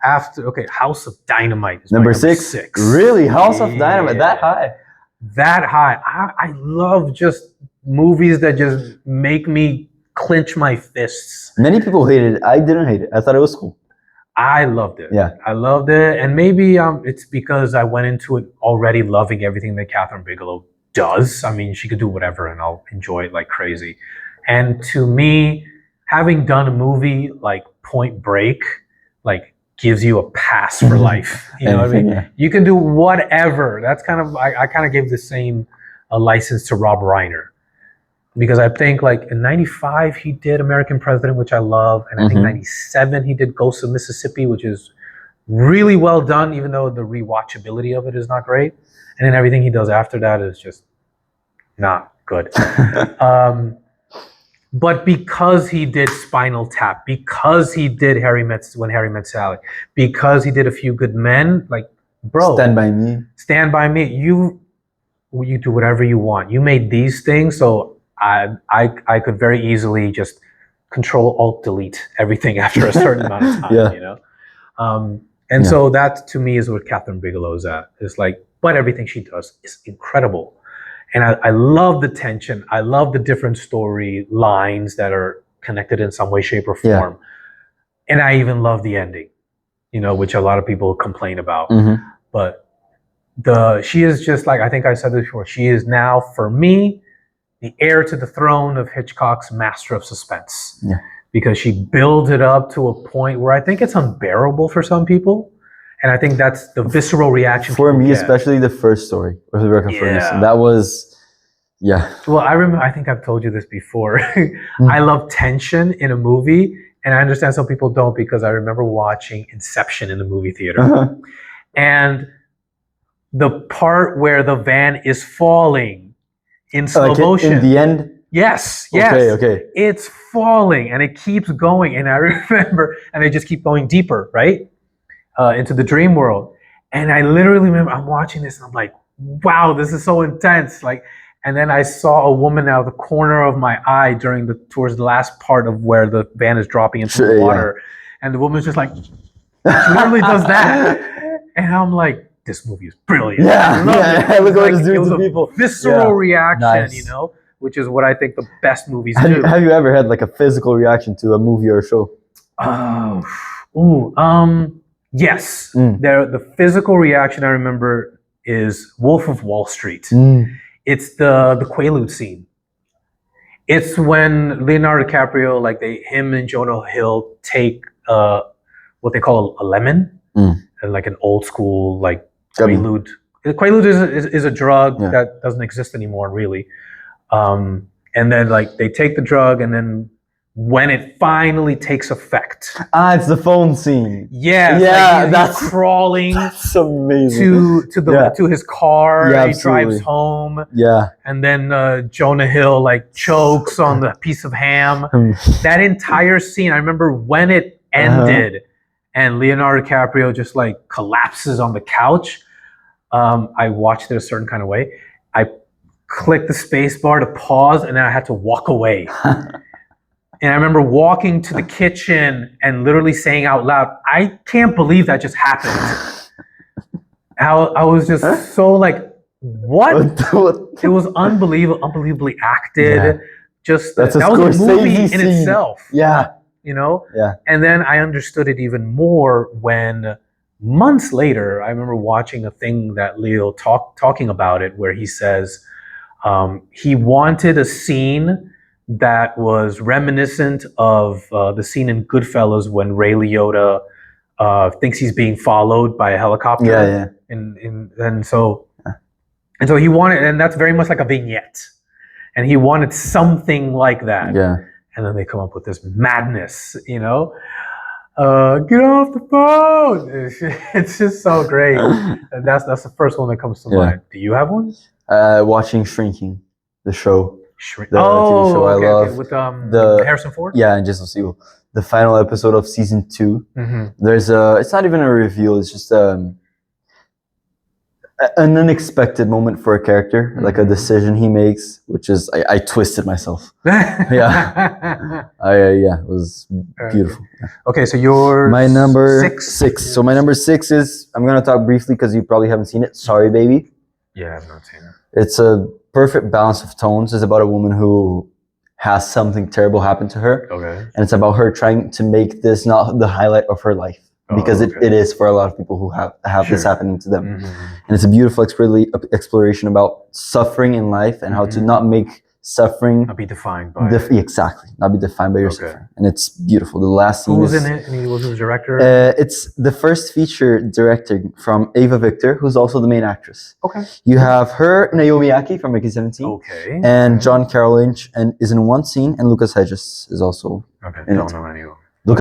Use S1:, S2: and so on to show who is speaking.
S1: House of Dynamite is
S2: number six. Really? House of Dynamite, that high?
S1: That high. I love just movies that just make me clench my fists.
S2: Many people hated it. I didn't hate it. I thought it was cool.
S1: I loved it.
S2: Yeah.
S1: I loved it. And maybe it's because I went into it already loving everything that Kathryn Bigelow does. I mean, she could do whatever and I'll enjoy it like crazy. And to me, having done a movie like Point Break, like gives you a pass for life. You know what I mean?
S2: Yeah.
S1: You can do whatever. That's kind of, I kind of gave the same license to Rob Reiner. Because I think like in 95, he did American President, which I love. And I think 97, he did Ghosts of Mississippi, which is really well done, even though the rewatchability of it is not great. And then everything he does after that is just not good. But because he did Spinal Tap, because he did When Harry Met Sally, because he did A Few Good Men, like, bro.
S2: Stand By Me.
S1: Stand By Me. You do whatever you want. You made these things, so I could very easily just Control Alt Delete everything after a certain amount of time, you know? So that to me is what Kathryn Bigelow is at. It's like, but everything she does is incredible. And I love the tension. I love the different story lines that are connected in some way, shape, or form. Yeah. And I even love the ending, you know, which a lot of people complain about. But she is just like, I think I said this before, she is now, for me, the heir to the throne of Hitchcock's master of suspense. Yeah. Because she builds it up to a point where I think it's unbearable for some people. And I think that's the visceral reaction.
S2: For me, especially the first story with Rebecca Ferguson. That was,
S1: Well, I remember, I think I've told you this before. I love tension in a movie. And I understand some people don't, because I remember watching Inception in the movie theater. And the part where the van is falling in slow motion.
S2: In the end?
S1: Yes.
S2: Okay.
S1: It's falling and it keeps going. And I remember, and they just keep going deeper, right? Into the dream world. And I literally remember I'm watching this and I'm like, wow, this is so intense. Like, and then I saw a woman out of the corner of my eye towards the last part of where the van is dropping into the water. Yeah. And the woman's just like, she literally does that. And I'm like, this movie is brilliant.
S2: Yeah.
S1: Look what it's doing to people. Visceral reaction, you know, which is what I think the best movies do.
S2: Have you ever had like a physical reaction to a movie or a show?
S1: Yes. The physical reaction I remember is Wolf of Wall Street. It's the Quaalude scene. It's when Leonardo DiCaprio, like him and Jonah Hill take what they call a lemon, and like an old school like Quaalude. Quaalude is a drug that doesn't exist anymore, really. And then like they take the drug, and then when it finally takes effect.
S2: It's the phone scene.
S1: Yeah, like that's crawling.
S2: That's amazing.
S1: To his car.
S2: Yeah,
S1: he drives home.
S2: Yeah.
S1: And then Jonah Hill like chokes on the piece of ham. That entire scene, I remember when it ended and Leonardo DiCaprio just like collapses on the couch. I watched it a certain kind of way. I clicked the space bar to pause, and then I had to walk away. And I remember walking to the kitchen and literally saying out loud, I can't believe that just happened. I was just so like, what? It was unbelievably acted.
S2: Yeah.
S1: Just
S2: that
S1: was a movie in
S2: scene.
S1: itself.
S2: Yeah.
S1: You know?
S2: Yeah.
S1: And then I understood it even more when months later, I remember watching a thing that Leo talking about it, where he says he wanted a scene that was reminiscent of the scene in Goodfellas when Ray Liotta thinks he's being followed by a helicopter.
S2: Yeah.
S1: And so he wanted, and that's very much like a vignette. And he wanted something like that.
S2: Yeah.
S1: And then they come up with this madness, you know? Get off the phone! It's just so great. And that's the first one that comes to mind. Do you have one?
S2: Watching Shrinking, the show.
S1: TV
S2: show
S1: I
S2: love.
S1: With Harrison Ford?
S2: Yeah, and Jason Segel. The final episode of season 2.
S1: Mm-hmm.
S2: There's it's not even a reveal, it's just an unexpected moment for a character, like a decision he makes, which is I twisted myself. Yeah, it was beautiful.
S1: Okay, so your
S2: my number six. So my number 6 is, I'm gonna talk briefly because you probably haven't seen it. Sorry, Baby.
S1: Yeah, I've not seen it.
S2: It's a perfect balance of tones. It's about a woman who has something terrible happen to her.
S1: Okay.
S2: And it's about her trying to make this not the highlight of her life. Because it is for a lot of people who have this happening to them. And it's a beautiful exploration about suffering in life and how to not make suffering...
S1: Not be defined by...
S2: Exactly. Not be defined by your suffering. And it's beautiful. The last scene
S1: Who's in it? And who's the director?
S2: It's the first feature directed from Eva Victor, who's also the main actress.
S1: Okay.
S2: You have her, Naomi Aki from Mickey 17.
S1: Okay.
S2: And John Carroll Lynch is in one scene, and Lucas Hedges is also
S1: Okay.
S2: in
S1: Don't
S2: it.
S1: know any of them.